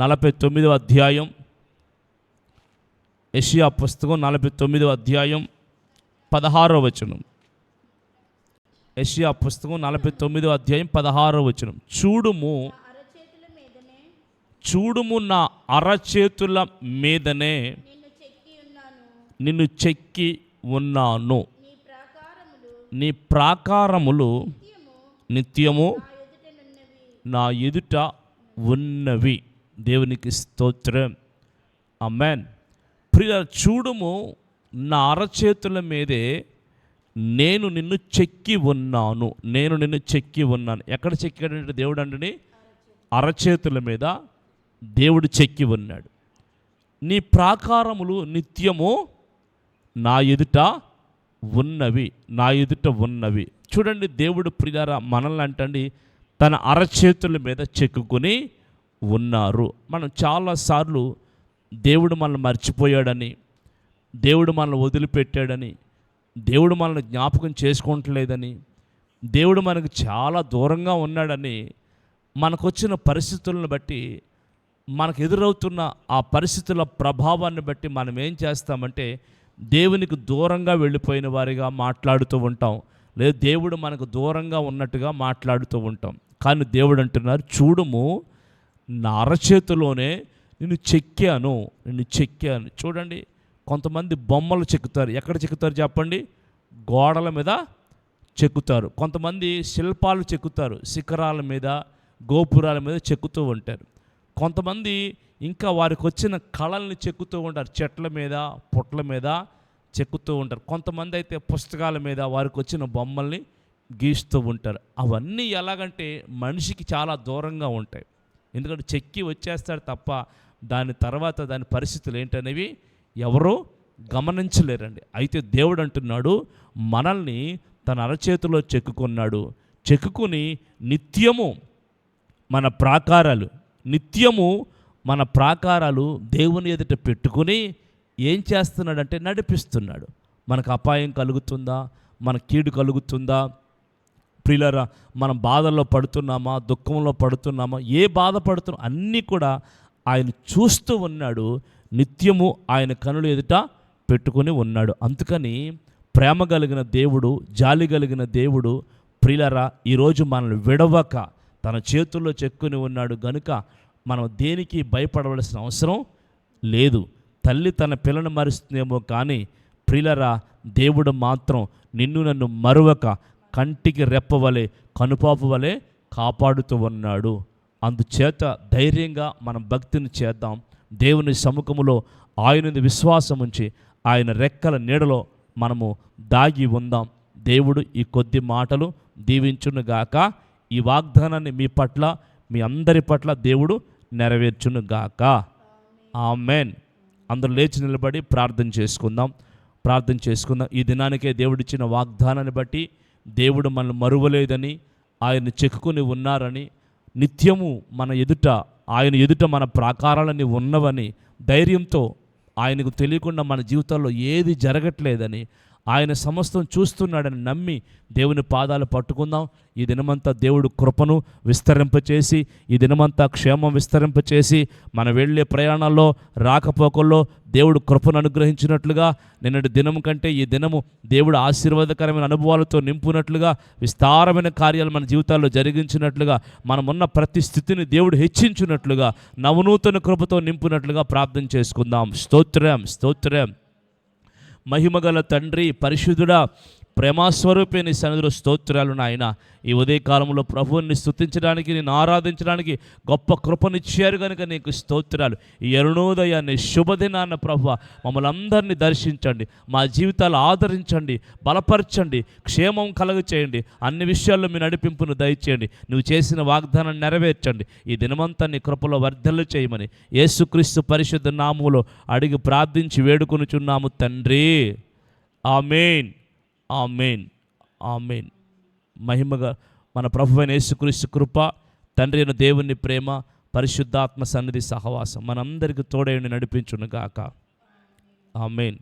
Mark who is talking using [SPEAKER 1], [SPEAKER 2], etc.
[SPEAKER 1] 49వ అధ్యాయం, యెషయా పుస్తకం 49వ అధ్యాయం 16వ వచనం. యెషయా పుస్తకం 49వ అధ్యాయం 16వ వచనం. చూడుము నా అరచేతుల మీదనే నిన్ను చెక్కి ఉన్నాను, నీ ప్రాకారములు నిత్యము నా ఎదుట ఉన్నవి. దేవునికి స్తోత్రం. ఆమేన్. ప్రియ, చూడుము నా అరచేతుల మీదే నేను నిన్ను చెక్కి ఉన్నాను, నేను నిన్ను చెక్కి ఉన్నాను. ఎక్కడ చెక్కాడంటే దేవుడు అంటని అరచేతుల మీద దేవుడు చెక్కి ఉన్నాడు. నీ ప్రాకారములు నిత్యము నా ఎదుట ఉన్నవి, నా ఎదుట ఉన్నవి. చూడండి, దేవుడు ప్రియారా మనల్ని అంటండి తన అరచేతుల మీద చెక్కుకొని ఉన్నారు. మనం చాలాసార్లు దేవుడు మనల్ని మర్చిపోయాడని, దేవుడు మనల్ని వదిలిపెట్టాడని, దేవుడు మనల్ని జ్ఞాపకం చేసుకోవట్లేదని, దేవుడు మనకు చాలా దూరంగా ఉన్నాడని మనకొచ్చిన పరిస్థితులను బట్టి, మనకు ఎదురవుతున్న ఆ పరిస్థితుల ప్రభావాన్ని బట్టి మనం ఏం చేస్తామంటే దేవునికి దూరంగా వెళ్ళిపోయిన వారిగా మాట్లాడుతూ ఉంటాం, లేదా దేవుడు మనకు దూరంగా ఉన్నట్టుగా మాట్లాడుతూ ఉంటాం. కానీ దేవుడు అంటున్నారు, చూడుము నా అరచేతిలోనే నిన్ను చెక్కాను, నిన్ను చెక్కాను. చూడండి, కొంతమంది బొమ్మలు చెక్కుతారు. ఎక్కడ చెక్కుతారు చెప్పండి? గోడల మీద చెక్కుతారు. కొంతమంది శిల్పాలు చెక్కుతారు, శిఖరాల మీద, గోపురాల మీద చెక్కుతూ ఉంటారు. కొంతమంది ఇంకా వారికి వచ్చిన కళల్ని చెక్కుతూ ఉంటారు, చెట్ల మీద, పుట్ల మీద చెక్కుతూ ఉంటారు. కొంతమంది అయితే పుస్తకాల మీద వారికి వచ్చిన బొమ్మల్ని గీస్తూ ఉంటారు. అవన్నీ ఎలాగంటే మనిషికి చాలా దూరంగా ఉంటాయి. ఎందుకంటే చెక్కి వచ్చేస్తాడు తప్ప దాని తర్వాత దాని పరిస్థితులు ఏంటనేవి ఎవరూ గమనించలేరండి. అయితే దేవుడు అంటున్నాడు, మనల్ని తన అరచేతిలో చెక్కుకున్నాడు. చెక్కుకుని నిత్యము మన ప్రాకారాలు, నిత్యము మన ప్రాకారాలు దేవుని ఎదుట పెట్టుకుని ఏం చేస్తున్నాడంటే నడిపిస్తున్నాడు. మనకు అపాయం కలుగుతుందా, మన కీడు కలుగుతుందా, ప్రియులారా మనం బాధల్లో పడుతున్నామా, దుఃఖంలో పడుతున్నామా, ఏ బాధ పడుతున్నా అన్నీ కూడా ఆయన చూస్తూ ఉన్నాడు. నిత్యము ఆయన కనులు ఎదుట పెట్టుకొని ఉన్నాడు. అందుకని ప్రేమ కలిగిన దేవుడు, జాలి కలిగిన దేవుడు ప్రియులారా ఈరోజు మనల్ని విడవక తన చేతుల్లో చెక్కుని ఉన్నాడు గనుక మనం దేనికి భయపడవలసిన అవసరం లేదు. తల్లి తన పిల్లను మరుస్తుందేమో కానీ ప్రియులారా దేవుడు మాత్రం నిన్ను నన్ను మరువక కంటికి రెప్పవలే, కనుపాపు వలె కాపాడుతూ ఉన్నాడు. అందుచేత ధైర్యంగా మనం భక్తిని చేద్దాం. దేవుని సముఖములో ఆయన విశ్వాసం ఉంచి ఆయన రెక్కల నీడలో మనము దాగి ఉందాం. దేవుడు ఈ కొద్ది మాటలు దీవించునుగాక. ఈ వాగ్దానాన్ని మీ పట్ల, మీ అందరి పట్ల దేవుడు నెరవేర్చునుగాక. ఆమెన్. అందరూ లేచి నిలబడి ప్రార్థన చేసుకుందాం. ఈ దినానికే దేవుడిచ్చిన వాగ్దానాన్ని బట్టి దేవుడు మనల్ని మరువలేదని, ఆయన చెక్కుని ఉన్నారని, నిత్యము మన ఎదుట, ఆయన ఎదుట మన ప్రాకారాలన్నీ ఉన్నవని ధైర్యంతో, ఆయనకు తెలియకుండా మన జీవితాల్లో ఏది జరగట్లేదని, ఆయన సమస్తం చూస్తున్నాడని నమ్మి దేవుని పాదాలు పట్టుకుందాం. ఈ దినమంతా దేవుడు కృపను విస్తరింపచేసి, ఈ దినమంతా క్షేమం విస్తరింపచేసి, మన వెళ్ళే ప్రయాణాల్లో, రాకపోకల్లో దేవుడు కృపను అనుగ్రహించినట్లుగా, నిన్నటి దినం కంటే ఈ దినము దేవుడు ఆశీర్వాదకరమైన అనుభవాలతో నింపునట్లుగా, విస్తారమైన కార్యాలు మన జీవితాల్లో జరిగించినట్లుగా, మనమున్న ప్రతి స్థితిని దేవుడు హెచ్చించినట్లుగా, నవనూతన కృపతో నింపునట్లుగా ప్రార్థన చేసుకుందాం. స్తోత్రం, స్తోత్రం. మహిమగల తండ్రి, పరిశుద్ధుడా, ప్రేమాస్వరూపే నీ సన్నిధిలో స్తోత్రాలు నాయన. ఈ ఉదయకాలంలో ప్రభువుని స్తుతించడానికి, నేను ఆరాధించడానికి గొప్ప కృపనిచ్చారు కనుక నీకు స్తోత్రాలు. ఈ అరుణోదయాన్ని, శుభదినాన్న ప్రభువా మమ్మల్ని అందరినీ దర్శించండి, మా జీవితాలు ఆదరించండి, బలపరచండి, క్షేమం కలుగ చేయండి. అన్ని విషయాల్లో మీ నడిపింపును దయచేయండి. నువ్వు చేసిన వాగ్దానాన్ని నెరవేర్చండి. ఈ దినమంతా నీ కృపలో వర్ధలు చేయమని యేసుక్రీస్తు పరిశుద్ధ నామములో అడిగి ప్రార్థించి వేడుకొనుచున్నాము తండ్రి. ఆమేన్, ఆమేన్, ఆమేన్. మహిమగా మన ప్రభువైన యేసుక్రీస్తు కృప, తండ్రి అయిన దేవుని ప్రేమ, పరిశుద్ధాత్మ సన్నిధి సహవాసం మనందరికీ తోడైండి నడిపించును గాక. ఆమేన్.